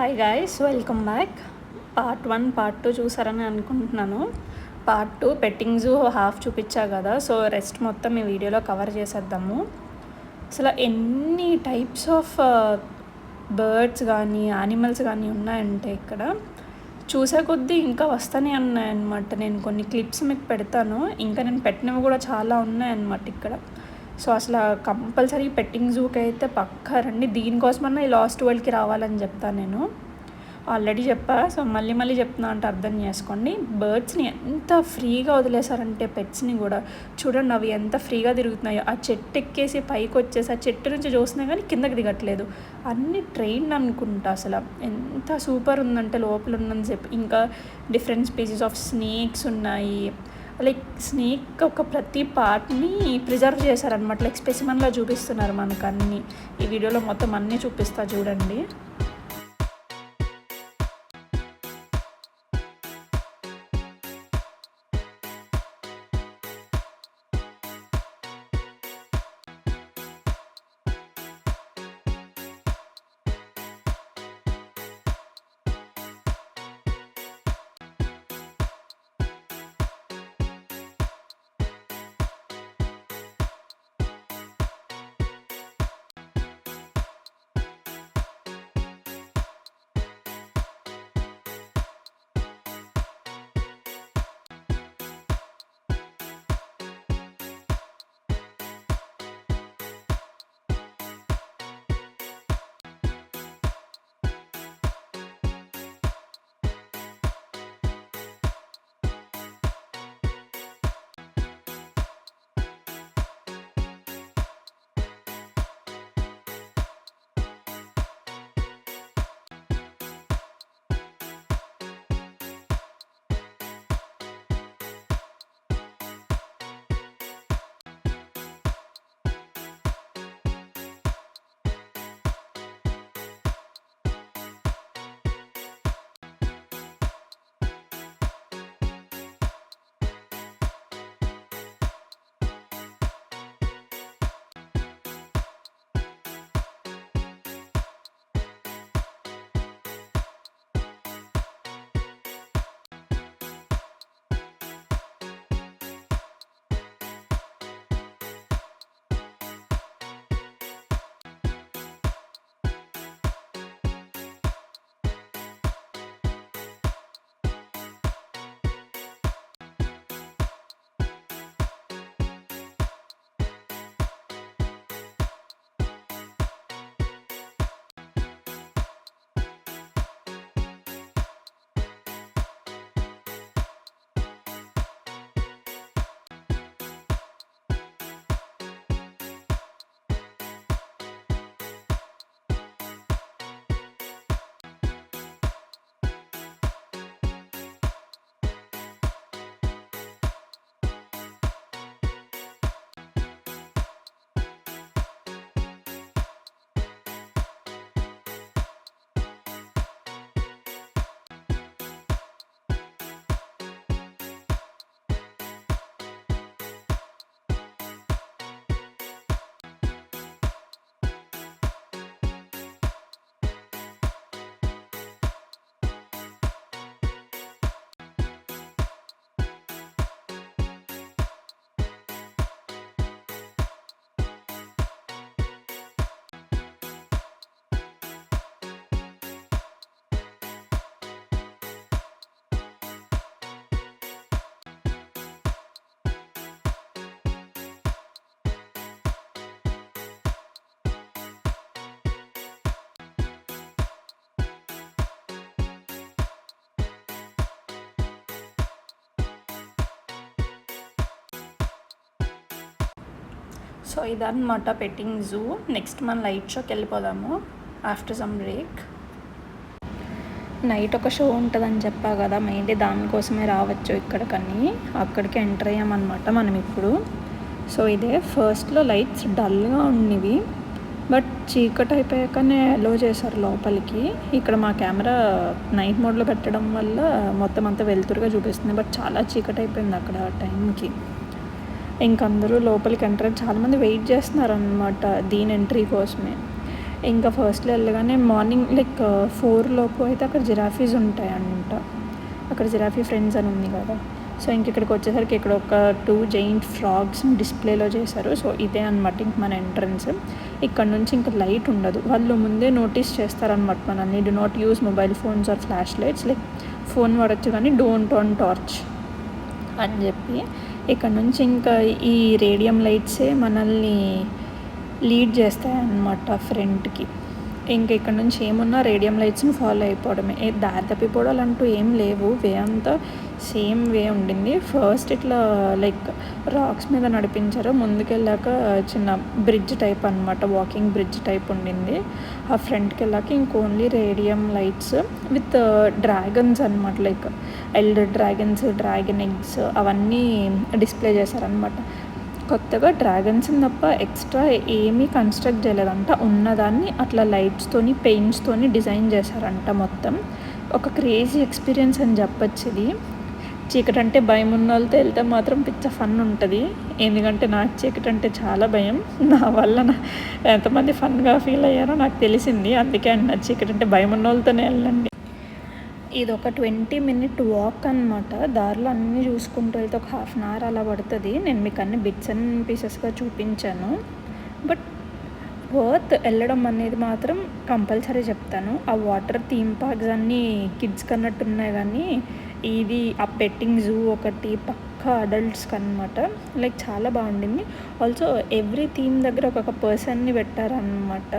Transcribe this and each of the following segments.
Hi guys, welcome back. Part 1 part 2 చూసారని అనుకుంటున్నాను. Part 2 పెట్టింగ్ zoo half చూపించా కదా, సో రెస్ట్ మొత్తం ఈ వీడియోలో కవర్ చేసేద్దాము. అసలు ఎన్ని టైప్స్ ఆఫ్ బర్డ్స్ కానీ యానిమల్స్ కానీ ఉన్నాయంటే ఇక్కడ చూసే కొద్దీ ఇంకా వస్తూనే ఉన్నాయన్నమాట. నేను కొన్ని క్లిప్స్ మీకు పెడతాను, ఇంకా నేను పెట్టినవి కూడా చాలా ఉన్నాయన్నమాట ఇక్కడ. సో అసలు కంపల్సరీ పెట్టింగ్ జూకి అయితే పక్కా రండి. దీనికోసమన్నా ఈ లాస్ట్ వరల్డ్కి రావాలని చెప్తాను. నేను ఆల్రెడీ చెప్పా, సో మళ్ళీ చెప్తున్నా అంటే అర్థం చేసుకోండి. బర్డ్స్ని ఎంత ఫ్రీగా వదిలేశారంటే పెట్స్ని కూడా చూడండి, అవి ఎంత ఫ్రీగా తిరుగుతున్నాయో. ఆ చెట్టు ఎక్కేసి పైకి వచ్చేసి ఆ చెట్టు నుంచి చూస్తున్నాయి కానీ కిందకి దిగట్లేదు. అన్నీ ట్రైన్ అనుకుంటా. అసలు ఎంత సూపర్ ఉందంటే లోపల ఉన్నని చెప్పి. ఇంకా డిఫరెంట్ స్పీసీస్ ఆఫ్ స్నేక్స్ ఉన్నాయి. లైక్ స్నేక్ ఒక ప్రతి పార్ట్ని ప్రిజర్వ్ చేశారనమాట. లైక్ స్పెసిమన్లా చూపిస్తున్నారు మనకు అన్నీ. ఈ వీడియోలో మొత్తం అన్నీ చూపిస్తా చూడండి. సో ఇదన్నమాట పెట్టింగ్ జూ. నెక్స్ట్ మనం లైట్ షోకి వెళ్ళిపోదాము ఆఫ్టర్ సమ్ బ్రేక్. నైట్ ఒక షో ఉంటుందని చెప్పా కదా, మెయిన్లీ దానికోసమే రావచ్చు ఇక్కడికని. అక్కడికి ఎంటర్ అయ్యామన్నమాట మనం ఇప్పుడు. సో ఇదే ఫస్ట్లో లైట్స్ డల్గా ఉన్నవి, బట్ చీకటి అయిపోయాకనే అలో చేశారు లోపలికి. ఇక్కడ మా కెమెరా నైట్ మోడ్లో పెట్టడం వల్ల మొత్తం అంతా వెలుతురుగా చూపిస్తుంది, బట్ చాలా చీకటి అయిపోయింది అక్కడ టైంకి. ఇంకందరూ లోపలికి ఎంటర్ చాలామంది వెయిట్ చేస్తున్నారు అన్నమాట దీని ఎంట్రీ కోసమే. ఇంకా ఫస్ట్లో వెళ్ళగానే మార్నింగ్ లైక్ 4 లోపు అయితే అక్కడ జిరాఫీస్ ఉంటాయంట. అక్కడ జిరాఫీ ఫ్రెండ్స్ అని ఉంది కదా. సో ఇంక ఇక్కడికి వచ్చేసరికి ఇక్కడ ఒక 2 జైంట్ ఫ్రాగ్స్ డిస్ప్లేలో చేశారు. సో ఇదే అనమాట ఇంక మన ఎంట్రన్స్. ఇక్కడ నుంచి ఇంకా లైట్ ఉండదు. వాళ్ళు ముందే నోటీస్ చేస్తారనమాట మనల్ని, do not use mobile phones or flash lights, like phone వాడచ్చు కానీ డోంట్ ఆన్ టార్చ్ అని చెప్పి. ఇక్కడ నుంచి ఇంకా ఈ రేడియం లైట్సే మనల్ని లీడ్ చేస్తాయన్నమాట ఫ్రంట్కి. ఇంక ఇక్కడ నుంచి ఏమున్నా రేడియం లైట్స్ని ఫాలో అయిపోవడమే. దారి తప్పిపోవడాలు అంటూ ఏం లేవు. వే అంతా సేమ్ వే ఉండింది. ఫస్ట్ ఇట్లా లైక్ రాక్స్ మీద నడిపించారు. ముందుకెళ్ళాక చిన్న బ్రిడ్జ్ టైప్ అనమాట, వాకింగ్ బ్రిడ్జ్ టైప్ ఉండింది. ఆ ఫ్రంట్కి వెళ్ళాక ఇంక only radium lights with dragons అనమాట, like elder dragons, dragon eggs అవన్నీ డిస్ప్లే చేశారనమాట. కొత్తగా డ్రాగన్స్ని తప్ప ఎక్స్ట్రా ఏమీ కన్స్ట్రక్ట్ చేయలేదంట. ఉన్నదాన్ని అట్లా లైట్స్తోని పెయింట్స్తోని డిజైన్ చేశారంట మొత్తం. ఒక క్రేజీ ఎక్స్పీరియన్స్ అని చెప్పచ్చు ఇది. చీకటి అంటే భయం ఉన్న వాళ్ళతో వెళ్తే మాత్రం పిచ్చ ఫన్ ఉంటుంది. ఎందుకంటే నాకు చీకటి అంటే చాలా భయం. నా వల్ల ఎంతమంది ఫన్గా ఫీల్ అయ్యారో నాకు తెలిసింది. అందుకే అన్న చీకటి అంటే భయం ఉన్న వాళ్ళతోనే వెళ్ళండి. ఇది ఒక 20 minute వాక్ అనమాట. దారిలో అన్నీ చూసుకుంటూ వెళ్తే ఒక 1/2 hour అలా పడుతుంది. నేను మీకు అన్ని బిట్స్ అండ్ పీసెస్గా చూపించాను. బట్ వర్త్ వెళ్ళడం అనేది మాత్రం కంపల్సరీ చెప్తాను. ఆ వాటర్ థీమ్ పార్క్స్ అన్నీ కిడ్స్కి అన్నట్టు ఉన్నాయి, కానీ ఇది ఆ పెట్టింగ్ జూ ఒకటి పక్కా అడల్ట్స్కి అనమాట. లైక్ చాలా బాగుండింది. ఆల్సో ఎవ్రీ థీమ్ దగ్గర ఒక్కొక్క పర్సన్ని పెట్టారనమాట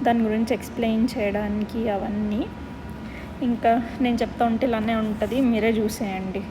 దాని గురించి ఎక్స్ప్లెయిన్ చేయడానికి అవన్నీ. ఇంకా నేను చెప్తా ఉంటే ఇలానే ఉంటుంది, మీరే చూసేయండి.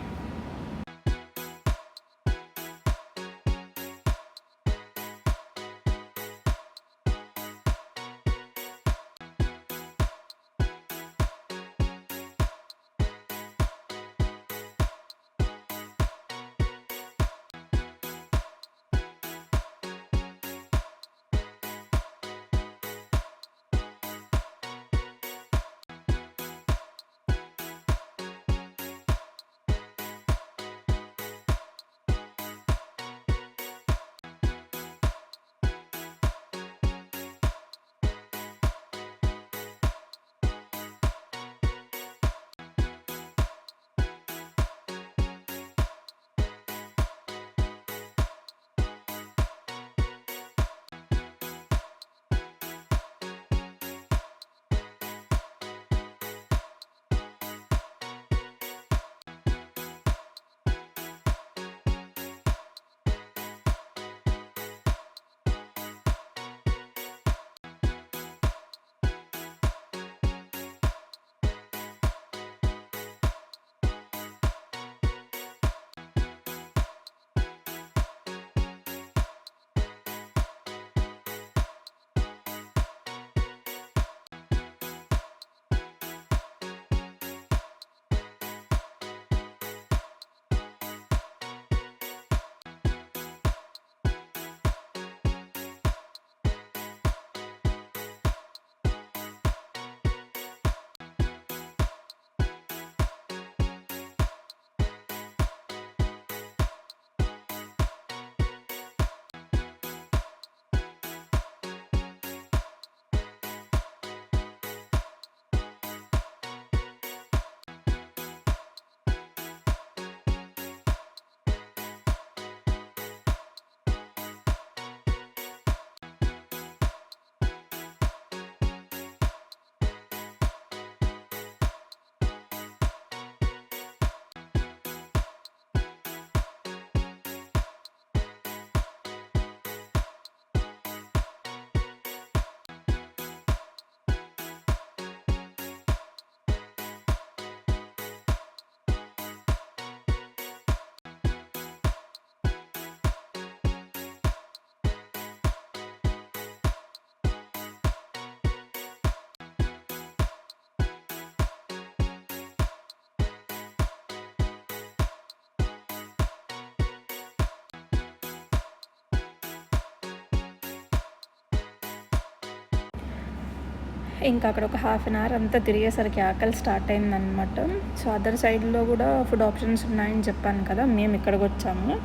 ఇంకా అక్కడ ఒక 1/2 hour అంతా తిరిగేసరికి ఆకలి స్టార్ట్ అయిందనమాట. సో అదర్ సైడ్లో కూడా ఫుడ్ ఆప్షన్స్ ఉన్నాయని చెప్పాను కదా, మేము ఇక్కడికి వచ్చాము.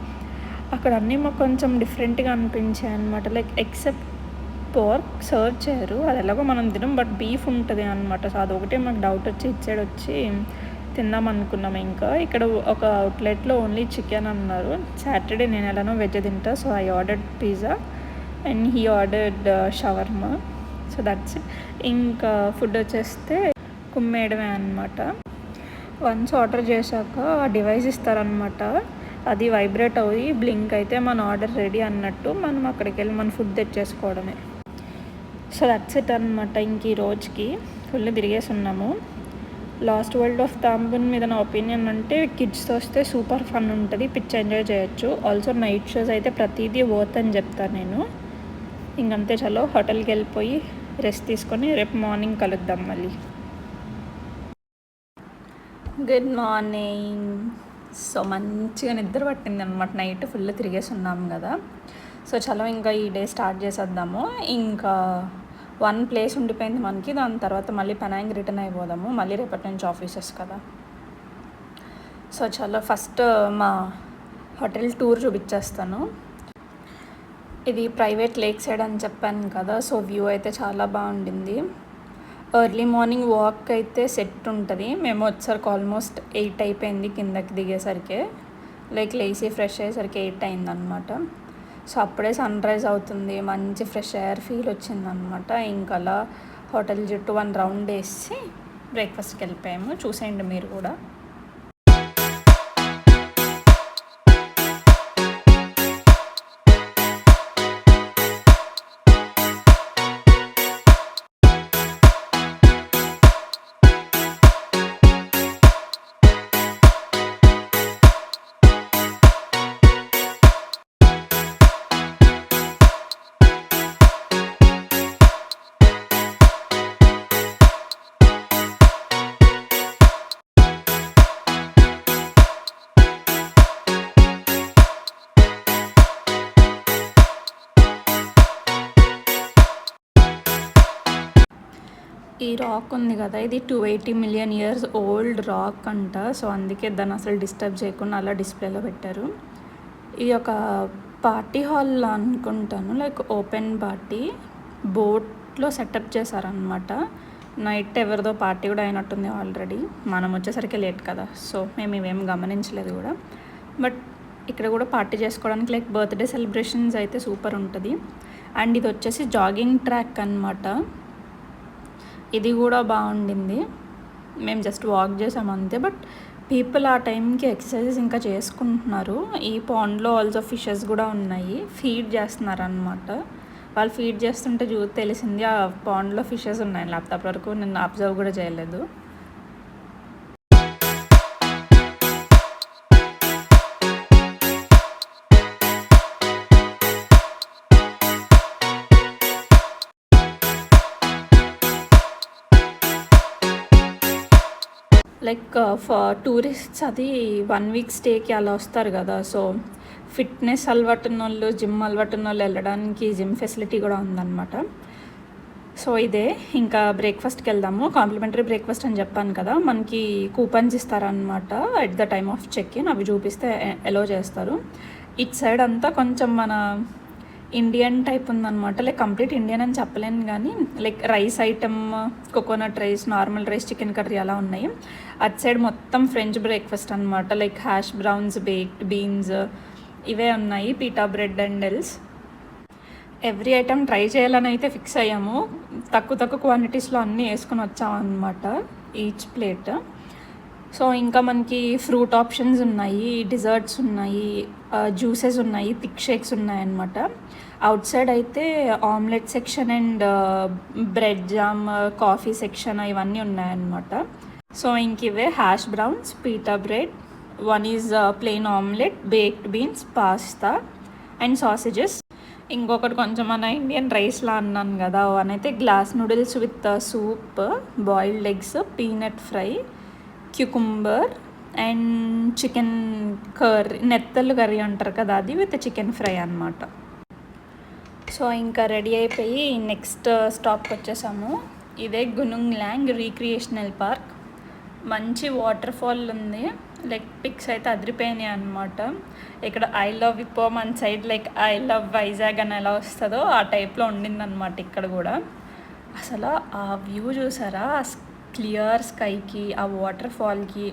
అక్కడ అన్నీ మాకు కొంచెం డిఫరెంట్గా అనిపించాయి అనమాట. లైక్ ఎక్సెప్ట్ పోర్క్ సర్వ్ చేయరు, అది ఎలాగో మనం తినం, బట్ బీఫ్ ఉంటుంది అనమాట. సో అదొకటే మాకు డౌట్ వచ్చి ఇచ్చాడు, వచ్చి తిందాం అనుకున్నాం. ఇంకా ఇక్కడ ఒక అవుట్లెట్లో ఓన్లీ చికెన్ అన్నారు. సాటర్డే నేను ఎలానో వెజ్ తింటా, so I ordered pizza and he ordered shawarma. So that's it. ఇంకా ఫుడ్ వచ్చేస్తే కుమ్మేయడమే అనమాట. వన్స్ ఆర్డర్ చేశాక ఆ డివైస్ ఇస్తారనమాట, అది వైబ్రేట్ అయ్యి బ్లింక్ అయితే మన ఆర్డర్ రెడీ అన్నట్టు మనం అక్కడికి వెళ్ళి మన ఫుడ్ తెచ్చేసుకోవడమే. సో దట్స్ ఇట్ అనమాట. ఇంక ఈ రోజుకి ఫుల్ తిరిగేసి ఉన్నాము. లాస్ట్ వరల్డ్ ఆఫ్ తాంబూన్ మీద నా ఒపీనియన్ అంటే కిడ్స్తో వస్తే సూపర్ ఫన్ ఉంటుంది, పిచ్ ఎంజాయ్ చేయొచ్చు. ఆల్సో నైట్ షోస్ అయితే ప్రతిదీ వర్త్ అని చెప్తాను నేను. ఇంకంతే, చలో హోటల్కి వెళ్ళిపోయి రెస్ట్ తీసుకొని రేపు మార్నింగ్ కలుద్దాం మళ్ళీ. Good morning. సో మంచిగా నిద్ర పట్టింది అనమాట, నైట్ ఫుల్ తిరిగేసి ఉన్నాము కదా. సో చలో ఇంకా ఈ డే స్టార్ట్ చేసేద్దాము. ఇంకా 1 ప్లేస్ ఉండిపోయింది మనకి, దాని తర్వాత మళ్ళీ పెనాంగ్ రిటర్న్ అయిపోదాము, మళ్ళీ రేపటి నుంచి ఆఫీసెస్ కదా. సో చలో ఫస్ట్ మా హోటల్ టూర్ చూపించేస్తాను. ఇది ప్రైవేట్ లేక్ సైడ్ అని చెప్పాను కదా, సో వ్యూ అయితే చాలా బాగుండింది. ఎర్లీ మార్నింగ్ వాక్ అయితే సెట్ ఉంటుంది. మేము వచ్చేసరికి ఆల్మోస్ట్ 8 అయిపోయింది కిందకి దిగేసరికి, లైక్ లేసి ఫ్రెష్ అయ్యేసరికి 8 అయిందనమాట. సో అప్పుడే సన్ రైజ్ అవుతుంది, మంచి ఫ్రెష్ ఎయిర్ ఫీల్ వచ్చిందనమాట. ఇంకా అలా హోటల్ చుట్టూ 1 రౌండ్ వేసి బ్రేక్ఫాస్ట్కి వెళ్ళిపోయాము. చూసేయండి మీరు కూడా. ఈ రాక్ ఉంది కదా, ఇది 280 మిలియన్ ఇయర్స్ ఓల్డ్ రాక్ అంట. సో అందుకే దాన్ని అసలు డిస్టర్బ్ చేయకుండా అలా డిస్ప్లేలో పెట్టారు. ఇది ఒక పార్టీ హాల్ అనుకుంటాను, లైక్ ఓపెన్ పార్టీ, బోట్లో సెటప్ చేశారనమాట. నైట్ ఎవరిదో పార్టీ కూడా అయినట్టుంది ఆల్రెడీ. మనం వచ్చేసరికి లేట్ కదా, సో మేము ఇవేం గమనించలేదు కూడా. బట్ ఇక్కడ కూడా పార్టీ చేసుకోవడానికి లైక్ బర్త్డే సెలబ్రేషన్స్ అయితే సూపర్ ఉంటుంది. అండ్ ఇది వచ్చేసి జాగింగ్ ట్రాక్ అనమాట. ఇది కూడా బాగుండింది. మేము జస్ట్ వాక్ చేసాము అంతే, బట్ పీపుల్ ఆ టైంకి ఎక్సర్సైజెస్ ఇంకా చేసుకుంటున్నారు. ఈ పాండ్లో ఆల్సో ఫిషెస్ కూడా ఉన్నాయి, ఫీడ్ చేస్తున్నారు అనమాట. వాళ్ళు ఫీడ్ చేస్తుంటే తెలిసింది ఆ పాండ్లో ఫిషెస్ ఉన్నాయి, లేకపోతే అప్పటి వరకు నేను అబ్జర్వ్ కూడా చేయలేదు. లైక్ ఫర్ టూరిస్ట్స్ అది 1 వీక్ స్టేకి అలా వస్తారు కదా, సో ఫిట్నెస్ అలవాటు ఉన్న వాళ్ళు, జిమ్ అలవాటు ఉన్న వాళ్ళు వెళ్ళడానికి జిమ్ ఫెసిలిటీ కూడా ఉందన్నమాట. సో ఇదే ఇంకా బ్రేక్ఫాస్ట్కి వెళ్దాము. కాంప్లిమెంటరీ బ్రేక్ఫాస్ట్ అని చెప్పాను కదా, మనకి కూపన్స్ ఇస్తారనమాట at the time of check in, అవి చూపిస్తే ఎలో చేస్తారు. ఇటు సైడ్ అంతా కొంచెం మన ఇండియన్ టైప్ ఉందన్నమాట, లైక్ కంప్లీట్ ఇండియన్ అని చెప్పలేను కానీ like rice item, coconut rice, normal rice, chicken curry అలా ఉన్నాయి. అటు సైడ్ మొత్తం ఫ్రెంచ్ బ్రేక్ఫాస్ట్ అనమాట, like hash browns, baked beans ఇవే ఉన్నాయి, pita bread and else. Every item try చేయాలని అయితే ఫిక్స్ అయ్యాము. తక్కువ క్వాంటిటీస్లో అన్నీ వేసుకొని వచ్చామన్నమాట ఈచ్ ప్లేట్. సో ఇంకా మనకి ఫ్రూట్ ఆప్షన్స్ ఉన్నాయి, డిజర్ట్స్ ఉన్నాయి, జ్యూసెస్ ఉన్నాయి, థిక్ షేక్స్ ఉన్నాయన్నమాట. అవుట్ సైడ్ అయితే omelette section and bread jam, coffee section ఇవన్నీ ఉన్నాయన్నమాట. సో ఇంక ఇవే hash browns, pita bread, one is plain omelette, baked beans, pasta and sausages. ఇంకొకటి కొంచెం మన ఇండియన్ రైస్లా అన్నాను కదా, వన్ అయితే glass noodles with soup, boiled eggs, peanut fry, cucumber and chicken curry, నెత్తలు కర్రీ అంటారు కదా, అది విత్ చికెన్ ఫ్రై అన్నమాట. సో ఇంకా రెడీ అయిపోయి నెక్స్ట్ స్టాప్కి వచ్చేసాము. ఇదే గునుంగ్ ల్యాంగ్ రీక్రియేషనల్ పార్క్. మంచి వాటర్ ఫాల్ ఉంది, లైక్ పిక్స్ అయితే అదిరిపోయినాయి అనమాట. ఇక్కడ ఐ లవ్ ఇప్పో మన side like I love Vizag అని ఎలా వస్తుందో ఆ టైప్లో ఉండిందనమాట ఇక్కడ కూడా. అసలు ఆ వ్యూ చూసారా, ఆ క్లియర్ స్కైకి, ఆ వాటర్ ఫాల్కి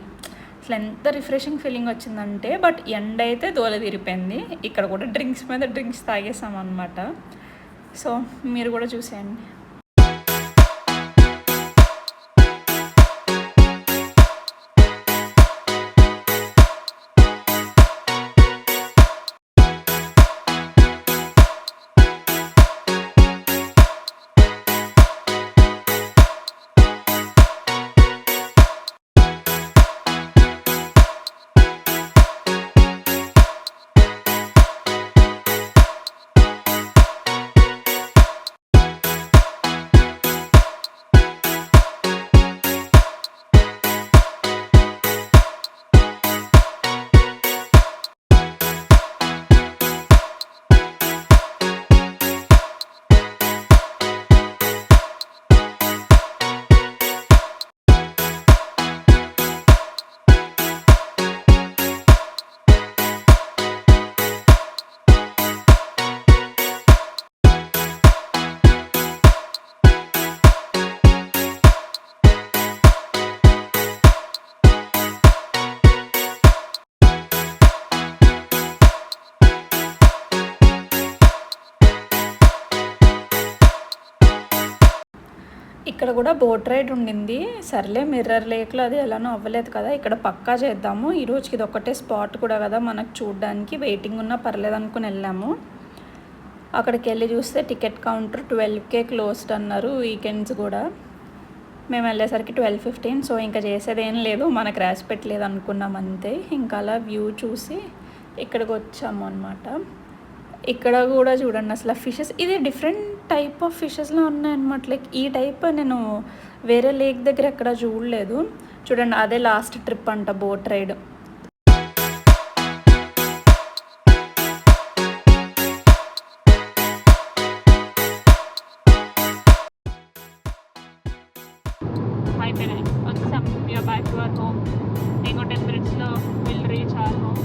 అసలు ఎంత రిఫ్రెషింగ్ ఫీలింగ్ వచ్చిందంటే. బట్ ఎండ అయితే దోల తీరిపోయింది. ఇక్కడ కూడా డ్రింక్స్ మీద డ్రింక్స్ తాగేసాం అనమాట. సో మీరు కూడా చూసేయండి. ఇక్కడ కూడా బోట్ రైడ్ ఉండింది. సర్లే మిర్రర్ లేక్లో అది ఎలానో అవ్వలేదు కదా, ఇక్కడ పక్కా చేద్దాము. ఈ రోజుకి ఇది ఒక్కటే స్పాట్ కూడా కదా మనకు చూడడానికి, వెయిటింగ్ ఉన్నా పర్లేదు అనుకుని వెళ్ళాము. అక్కడికి వెళ్ళి చూస్తే టికెట్ కౌంటర్ 12K క్లోజ్డ్ అన్నారు, వీకెండ్స్ కూడా. మేము వెళ్ళేసరికి 12:15. సో ఇంకా చేసేది ఏం లేదు, మనకు రాసి పెట్టలేదు అనుకున్నాం అంతే. ఇంకా అలా వ్యూ చూసి ఇక్కడికి వచ్చాము అనమాట. ఇక్కడ కూడా చూడండి అసలు ఫిషెస్, ఇది డిఫరెంట్ టైప్ ఆఫ్ ఫిషెస్లో ఉన్నాయన్నమాట. లైక్ ఈ టైప్ నేను వేరే లేక్ దగ్గర ఎక్కడ చూడలేదు. చూడండి అదే లాస్ట్ ట్రిప్ అంట బోట్ రైడ్. అయిపోయినాయి, వచ్చాం. We're back to our home. ఇంకో 10 minutesలో will reach our home.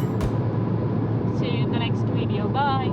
See you in the next video. Bye.